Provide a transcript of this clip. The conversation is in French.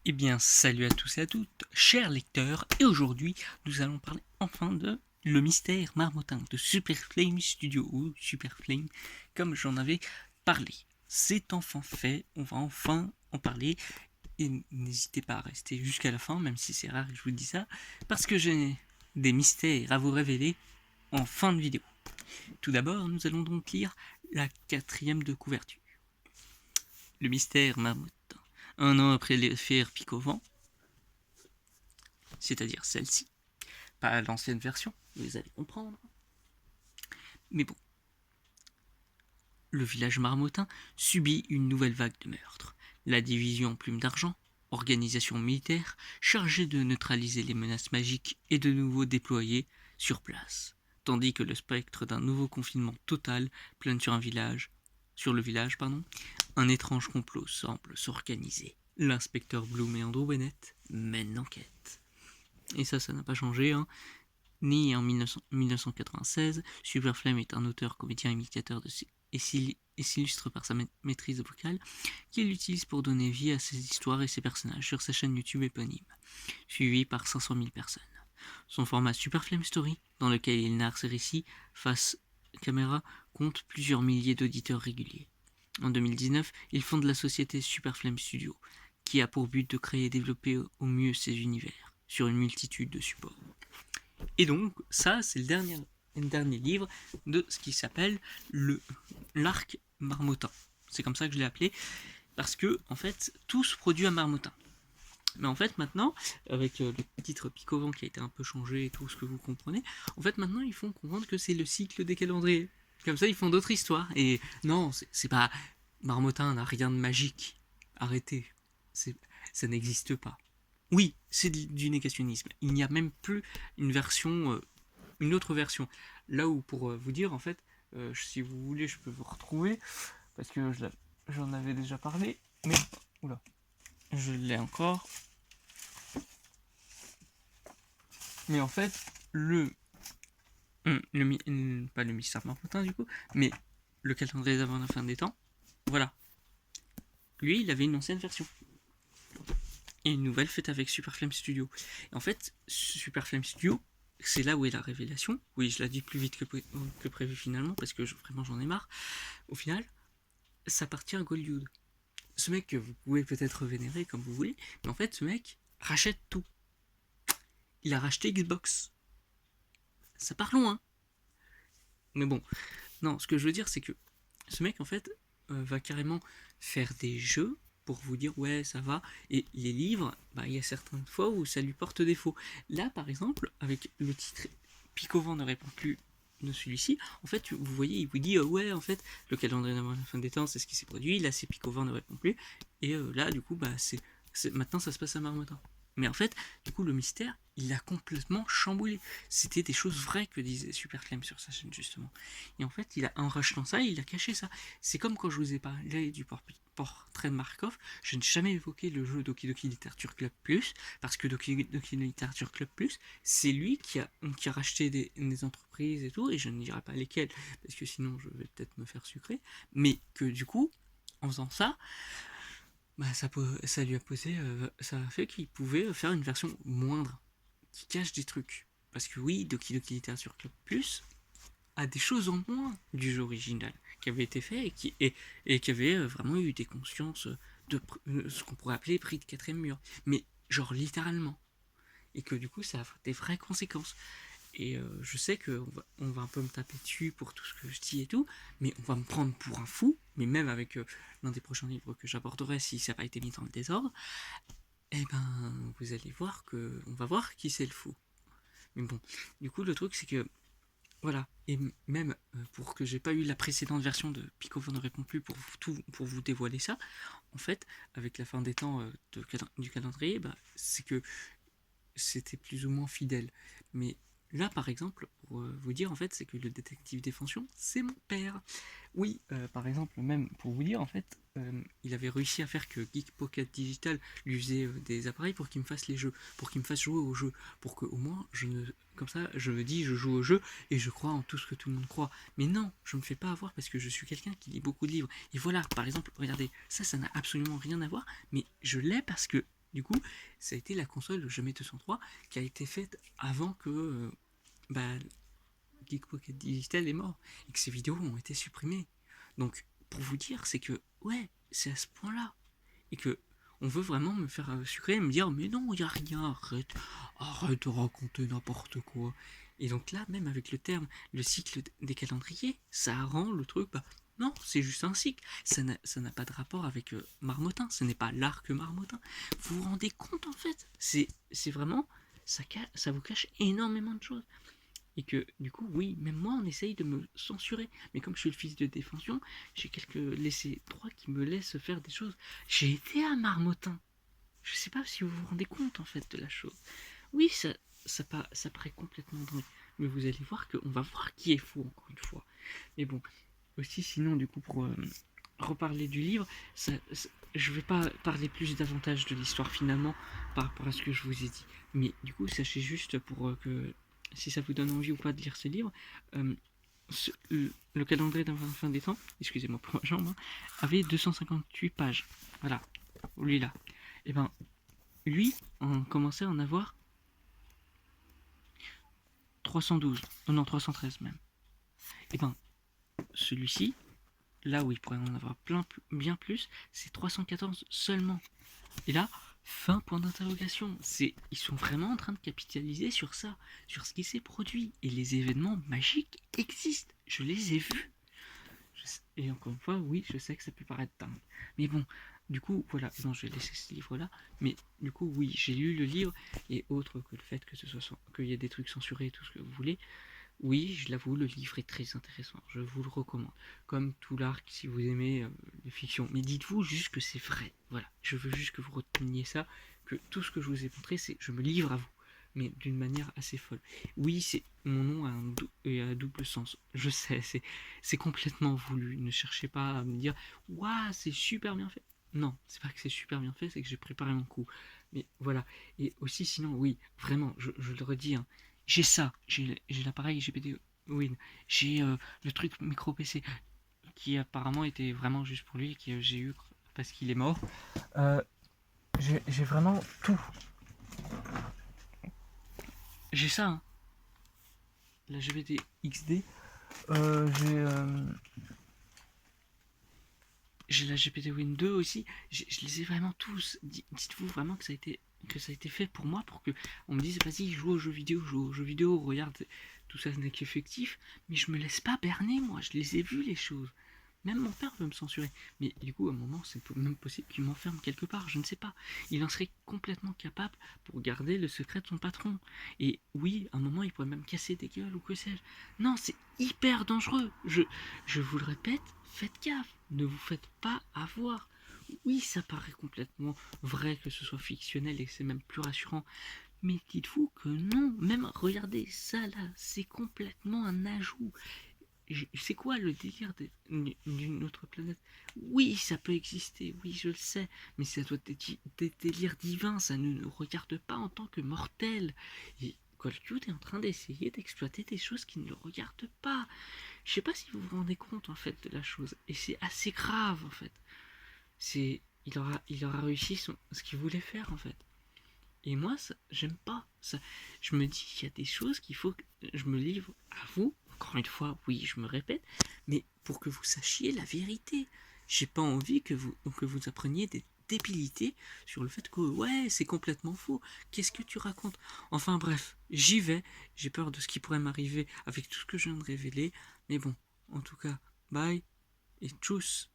Eh bien, salut à tous et à toutes, chers lecteurs, et aujourd'hui, nous allons parler enfin de Le Mystère Marmottin de Super Flame Studio, ou Super Flame, comme j'en avais parlé. C'est enfin fait, on va enfin en parler, et n'hésitez pas à rester jusqu'à la fin, même si c'est rare que je vous dis ça, parce que j'ai des mystères à vous révéler en fin de vidéo. Tout d'abord, nous allons donc lire la 4e de couverture. Le Mystère Marmottin. Un an après l'affaire Pic-au-Vent, c'est-à-dire celle-ci, pas l'ancienne version, vous allez comprendre. Mais bon, le village marmottin subit une nouvelle vague de meurtres. La division Plume d'Argent, organisation militaire chargée de neutraliser les menaces magiques, est de nouveau déployée sur place, tandis que le spectre d'un nouveau confinement total plane sur le village, un étrange complot semble s'organiser. L'inspecteur Bloom et Andrew Bennett mènent l'enquête. Et ça n'a pas changé, hein. Né en 1996, Superflame est un auteur, comédien, imitateur et s'illustre par sa maîtrise vocale qu'il utilise pour donner vie à ses histoires et ses personnages sur sa chaîne YouTube éponyme, suivie par 500 000 personnes. Son format Superflame Story, dans lequel il narre ses récits face caméra, compte plusieurs milliers d'auditeurs réguliers. En 2019, il fonde la société Superflame Studio, qui a pour but de créer et développer au mieux ses univers, sur une multitude de supports. Et donc, ça, c'est le dernier livre de ce qui s'appelle l'arc Marmottin. C'est comme ça que je l'ai appelé, parce que, en fait, tout se produit à Marmottin. Mais en fait, maintenant, avec le titre Pic-au-Vent qui a été un peu changé et tout ce que vous comprenez, en fait, maintenant, ils font comprendre que c'est le cycle des calendriers. Comme ça, ils font d'autres histoires. Et non, c'est pas... Marmottin n'a rien de magique. Arrêtez. Ça n'existe pas. Oui, c'est du négationnisme. Il n'y a même plus une version, une autre version. Là où, pour vous dire, en fait, si vous voulez, je peux vous retrouver, parce que j'en avais déjà parlé, mais, oula, je l'ai encore. Mais en fait, pas le mystère Marmottin du coup, mais le calendrier d'avant la fin des temps, voilà. Lui, il avait une ancienne version. Et une nouvelle faite avec Superflame Studio. Et en fait, Superflame Studio, c'est là où est la révélation. Oui, je la dis plus vite que prévu finalement, parce que vraiment j'en ai marre. Au final, ça appartient à Goldwood. Ce mec que vous pouvez peut-être vénérer comme vous voulez, mais en fait, ce mec rachète tout. Il a racheté Xbox. Ça part loin. Mais bon, non, ce que je veux dire, c'est que ce mec, en fait, va carrément faire des jeux pour vous dire ouais ça va, et les livres, il y a certaines fois où ça lui porte défaut. Là par exemple, avec le titre Pic-au-Vent ne répond plus de celui-ci, en fait vous voyez, il vous dit ouais en fait le calendrier de la fin des temps c'est ce qui s'est produit, là c'est Pic-au-Vent ne répond plus, et là du coup maintenant ça se passe à Marmottin. Mais en fait, du coup, le mystère, il l'a complètement chamboulé. C'était des choses vraies que disait Superflame sur sa chaîne, justement. Et en fait, en rachetant ça, il a caché ça. C'est comme quand je vous ai parlé du portrait de Markov, je n'ai jamais évoqué le jeu Doki Doki Literature Club Plus, parce que Doki Doki Literature Club Plus, c'est lui qui a racheté des entreprises et tout, et je ne dirai pas lesquelles, parce que sinon je vais peut-être me faire sucrer, mais que du coup, en faisant ça, ça lui a posé, ça a fait qu'il pouvait faire une version moindre, qui cache des trucs. Parce que oui, Doki Doki Literature Club Plus a des choses en moins du jeu original qui avait été fait et qui avait vraiment eu des consciences de ce qu'on pourrait appeler pris de quatrième mur. Mais genre littéralement. Et que du coup ça a des vraies conséquences. Et je sais qu'on va un peu me taper dessus pour tout ce que je dis et tout, mais on va me prendre pour un fou, mais même avec l'un des prochains livres que j'aborderai si ça n'a pas été mis dans le désordre, eh ben vous allez voir on va voir qui c'est le fou. Mais bon, du coup le truc c'est que voilà, et même pour que j'ai pas eu la précédente version de Pic-au-Vent ne répond plus pour vous dévoiler ça, en fait, avec la fin des temps du calendrier, c'est que c'était plus ou moins fidèle. Mais là, par exemple, pour vous dire, en fait, c'est que le détective Défension, c'est mon père. Oui, par exemple, même pour vous dire, en fait, il avait réussi à faire que Geek Pocket Digital lui faisait des appareils pour qu'il me fasse les jeux, pour qu'il me fasse jouer aux jeux, pour que au moins, comme ça, je me dis, je joue au jeu et je crois en tout ce que tout le monde croit. Mais non, je me fais pas avoir parce que je suis quelqu'un qui lit beaucoup de livres. Et voilà, par exemple, regardez, ça n'a absolument rien à voir, mais je l'ai parce que Du coup, ça a été la console Jamais 203 qui a été faite avant que Geek Pocket Digital est mort et que ces vidéos ont été supprimées. Donc, pour vous dire, c'est que, ouais, c'est à ce point-là. Et que on veut vraiment me faire sucrer et me dire, mais non, il n'y a rien, arrête de raconter n'importe quoi. Et donc là, même avec le terme, le cycle des calendriers, ça rend le truc, non, c'est juste un cycle. Ça n'a pas de rapport avec Marmottin, ce n'est pas l'arc Marmottin. Vous vous rendez compte en fait? C'est vraiment, ça vous cache énormément de choses. Et que du coup, oui, même moi, on essaye de me censurer. Mais comme je suis le fils de défension, j'ai quelques laissés droits qui me laissent faire des choses. J'ai été à Marmottin. Je sais pas si vous vous rendez compte en fait de la chose. Oui, ça paraît complètement dingue. Mais vous allez voir qu'on va voir qui est fou encore une fois. Mais bon, aussi sinon du coup pour reparler du livre, je vais pas parler plus davantage de l'histoire finalement par rapport à ce que je vous ai dit. Mais du coup, sachez juste pour que si ça vous donne envie ou pas de lire ce livre, le calendrier d'un fin des temps, excusez-moi pour ma jambe, avait 258 pages. Voilà, lui là. Et ben, lui, on commençait à en avoir 312, non 313 même. Et ben, celui-ci, là où il pourrait en avoir bien plus, c'est 314 seulement. Et là, fin point d'interrogation. Ils sont vraiment en train de capitaliser sur ça, sur ce qui s'est produit. Et les événements magiques existent. Je les ai vus. Et encore une fois, oui, je sais que ça peut paraître dingue. Mais bon, du coup, voilà. Non, je vais laisser ce livre-là. Mais du coup, oui, j'ai lu le livre. Et autre que le fait que qu'il y ait des trucs censurés, tout ce que vous voulez. Oui, je l'avoue, le livre est très intéressant. Je vous le recommande. Comme tout l'arc, si vous aimez les fictions. Mais dites-vous juste que c'est vrai. Voilà. Je veux juste que vous reteniez ça. Que tout ce que je vous ai montré, c'est je me livre à vous. Mais d'une manière assez folle. Oui, mon nom a un double sens. Je sais, c'est complètement voulu. Ne cherchez pas à me dire waouh, c'est super bien fait. Non, c'est pas que c'est super bien fait, c'est que j'ai préparé mon coup. Mais voilà. Et aussi, sinon, oui, vraiment, je le redis, hein, j'ai ça, j'ai l'appareil GPT Win, j'ai le truc micro PC qui apparemment était vraiment juste pour lui, que j'ai eu parce qu'il est mort. Euh, j'ai vraiment tout. J'ai ça, hein. La GPT XD. J'ai la GPT Win 2 aussi. Je les ai vraiment tous. Dites-vous vraiment que ça a été fait pour moi, pour que on me dise vas-y joue aux jeux vidéo, regarde, tout ça n'est qu'effectif, mais je me laisse pas berner, moi, je les ai vus les choses. Même mon père veut me censurer. Mais du coup, à un moment, c'est même possible qu'il m'enferme quelque part, je ne sais pas. Il en serait complètement capable pour garder le secret de son patron. Et oui, à un moment, il pourrait même casser des gueules ou que sais-je. Non, c'est hyper dangereux. Je vous le répète, faites gaffe. Ne vous faites pas avoir. Oui, ça paraît complètement vrai que ce soit fictionnel et que c'est même plus rassurant. Mais dites-vous que non, même regardez ça là, c'est complètement un ajout. C'est quoi le délire d'une autre planète? Oui, ça peut exister, oui, je le sais, mais ça doit être des délires divins, ça ne nous regarde pas en tant que mortels. Et Colcute est en train d'essayer d'exploiter des choses qui ne le regardent pas. Je sais pas si vous vous rendez compte en fait de la chose, et c'est assez grave en fait. Il aura réussi ce qu'il voulait faire en fait. Et moi, j'aime pas ça. Je me dis qu'il y a des choses qu'il faut que je me livre à vous. Encore une fois, oui, je me répète, mais pour que vous sachiez la vérité. J'ai pas envie que vous appreniez des débilités sur le fait que ouais, c'est complètement faux. Qu'est-ce que tu racontes? Enfin bref, j'y vais. J'ai peur de ce qui pourrait m'arriver avec tout ce que je viens de révéler. Mais bon, en tout cas, bye et tchuss.